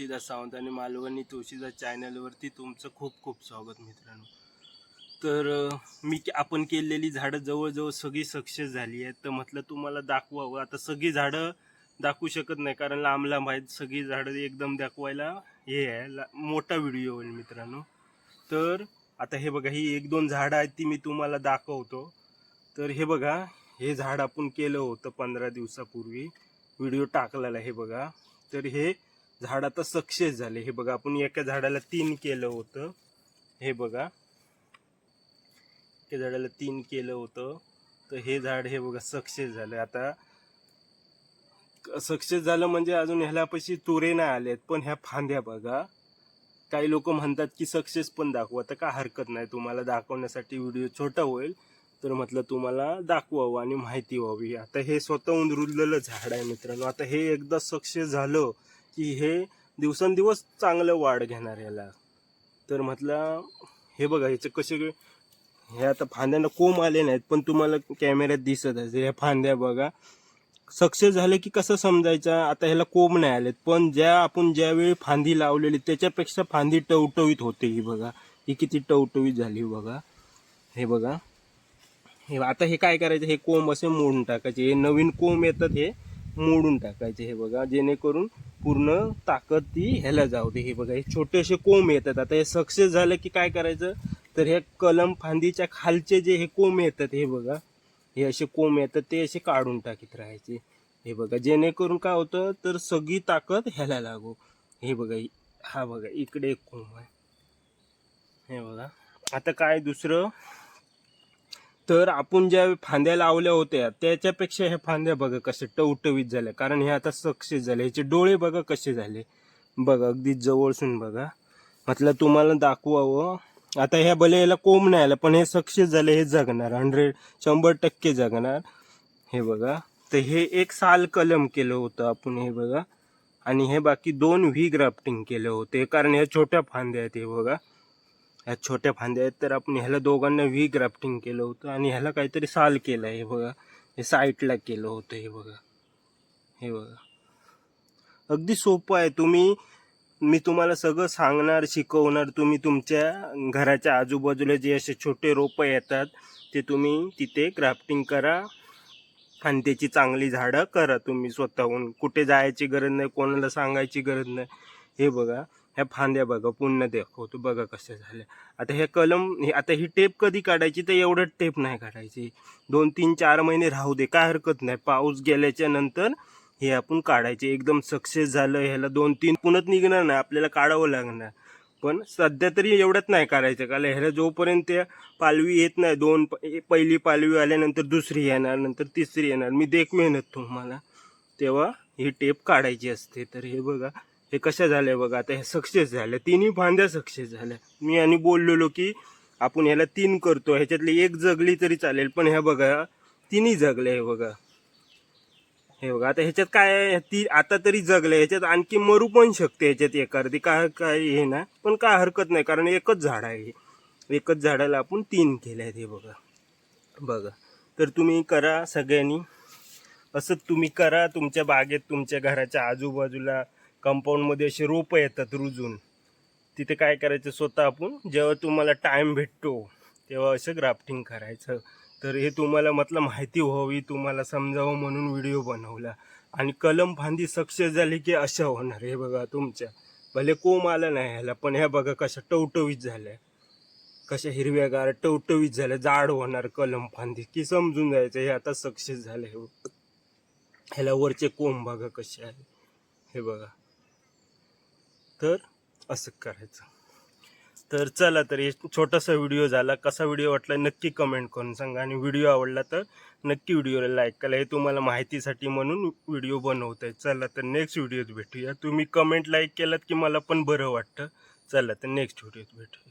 तुळशीदास सावंत आणि मालवणी तुळशीदास चॅनलवरती तुमचं खूप खूप स्वागत मित्रांनो. तर आपण केलेली झाडं जवळजवळ सगळी सक्सेस झाली आहेत. तर म्हटलं तुम्हाला दाखवावं. आता सगळी झाडं दाखवू शकत नाही कारण लांब लांब आहेत सगळी झाडं एकदम दाखवायला हे आहे मोठा व्हिडिओ होईल मित्रांनो. तर आता हे बघा ही एक दोन झाडं आहेत ती मी तुम्हाला दाखवतो. तर हे बघा हे झाड आपण केलं होतं 15 दिवसापूर्वी व्हिडिओ टाकलेला. हे बघा तर हे झाड आता सक्सेस झाले. हे बघा आपण एका झाडाला 3 केलं होतं. हे बघा एका झाडाला 3 केलं होतं तर हे झाड हे बघा सक्सेस झालं. आता सक्सेस झालं म्हणजे अजून ह्याला पैसे तुरे नाही आलेत पण ह्या फांद्या बघा. काही लोक म्हणतात की सक्सेस पण दाखवा तर काय हरकत नाही. तुम्हाला दाखवण्यासाठी व्हिडिओ छोटा होईल तर म्हटलं तुम्हाला दाखवावं आणि माहिती व्हावी. आता हे स्वतःहून रुजलेलं झाड आहे मित्रांनो. आता हे एकदा सक्सेस झालं की हे दिवसेंदिवस चांगलं वाढ घेणार याला. तर म्हटलं हे बघा ह्याचे कसे हे आता फांद्यांना कोंब आले नाहीत पण तुम्हाला कॅमेऱ्यात दिसत आहे. ह्या फांद्या बघा सक्सेस झाले की कसं समजायचं. आता ह्याला कोंब नाही आलेत पण आपण ज्यावेळी फांदी लावलेली त्याच्यापेक्षा फांदी टवटवीत होते. ही बघा ही किती टवटवीत झाली बघा. हे बघा हे आता हे काय करायचं हे कोंब असे मोडून टाकायचे. हे नवीन कोंब येतात हे मोडून टाकायचे. हे बघा जेणेकरून पूर्ण ताकद ती ह्याला जाऊ दे. हे बघा हे छोटे असे कोंब येतात. आता हे सक्सेस झालं की काय करायचं तर हे कलम फांदीच्या खालचे जे हे कोंब येतात हे बघा हे असे कोंब येतात ते असे काढून टाकीत राहायचे. हे बघा जेणेकरून काय होतं तर सगळी ताकद ह्याला लागू. हे बघा हा बघा इकडे एक कोंब आहे. हे बघा आता काय दुसरं तर आपण ज्या फांद्या लावल्या होत्या त्याच्यापेक्षा ह्या फांद्या बघा कसे टवटवीत झाल्या कारण हे आता सक्सेस झाले. ह्याचे डोळे बघा कसे झाले बघा अगदी जवळसून बघा. म्हटलं तुम्हाला दाखवावं. आता ह्या भले याला कोंब नाही आला पण हे सक्सेस झाले. हे जगणार 100% जगणार. हे बघा तर हे एक साल कलम केलं होतं आपण. हे बघा आणि हे बाकी 2 व्ही ग्राफ्टिंग केलं होते कारण ह्या छोट्या फांद्या आहेत. हे बघा ह्या छोट्या फांद्या आहेत तर आपण ह्याला दोघांना व्ही ग्राफ्टिंग केलं होतं आणि ह्याला काहीतरी साल केलं आहे. हे बघा हे साईडला केलं होतं. हे बघा हे बघा अगदी सोपं आहे. मी तुम्हाला सगळं सांगणार शिकवणार. तुम्ही तुमच्या घराच्या आजूबाजूला जे असे छोटे रोपं येतात ते तुम्ही तिथे ग्राफ्टिंग करा आणि त्याची चांगली झाडं करा तुम्ही स्वतःहून. कुठे जायची गरज नाही कोणाला सांगायची गरज नाही. हे बघा ह्या फांद्या बघा पुन्हा दाखवतो बघा कशा झाल्या. आता हे कलम आता ही टेप कधी काढायची तर एवढं टेप नाही काढायची. 2-3-4 महिने राहू दे काय हरकत नाही. पाऊस गेल्याच्या नंतर हे आपण काढायचे. एकदम सक्सेस झालं ह्याला 2-3 पुन्हा निघणार नाही आपल्याला काढावं लागणार. पण सध्या तरी एवढ्यात नाही काढायचं कारण ह्याला जोपर्यंत पालवी येत नाही पहिली पालवी आल्यानंतर दुसरी येणार नंतर तिसरी येणार मी मेहनत तुम्हाला तेव्हा ही टेप काढायची असते. तर हे बघा हे कशा झाल्या बघा. आता हे सक्सेस झाल्या 3ही फांद्या सक्सेस झाल्या. मी आणि बोललेलो की आपण ह्याला 3 करतो ह्याच्यातली एक जगली तरी चालेल पण ह्या बघा 3ही जगल्या. हे बघा हे बघा आता ह्याच्यात काय ती आता तरी जगले. ह्याच्यात आणखी मरू पण शकते ह्याच्यात एखादी काय हे ना पण काय हरकत नाही कारण एकच झाड आहे. एकच झाडाला आपण 3 केले आहेत. हे बघा बघा तर तुम्ही करा सगळ्यांनी असं तुम्ही करा. तुमच्या बागेत तुमच्या घराच्या आजूबाजूला कंपाऊंडमध्ये असे रोपं येतात रुजून. तिथे काय करायचं स्वतः आपण जेव्हा तुम्हाला टाईम भेटतो तेव्हा असं ग्राफ्टिंग करायचं. तर हे तुम्हाला म्हटलं माहिती व्हावी तुम्हाला समजावं म्हणून व्हिडिओ बनवला. आणि कलम फांदी सक्सेस झाली की अशा होणार. हे बघा तुमच्या भले कोंब आला नाही ह्याला पण ह्या बघा कशा टवटवीत झाल्या कशा हिरव्यागार टवटवीत झाल्या. जाड होणार कलम फांदी की समजून जायचं हे आता सक्सेस झालं. ह्याला वरचे कोंब बघा कसे आहे. हे बघा तर असं करायचं. तर चला तर एक छोटासा व्हिडिओ झाला. कसा व्हिडिओ वाटला नक्की कमेंट करून सांगा आणि व्हिडिओ आवडला तर नक्की व्हिडिओला लाईक करा. हे तुम्हाला माहितीसाठी म्हणून व्हिडिओ बनवतोय. चला तर नेक्स्ट व्हिडिओत भेटूया. तुम्ही कमेंट लाईक केलात की मला पण बरं वाटतं. चला तर नेक्स्ट व्हिडिओत भेटूया.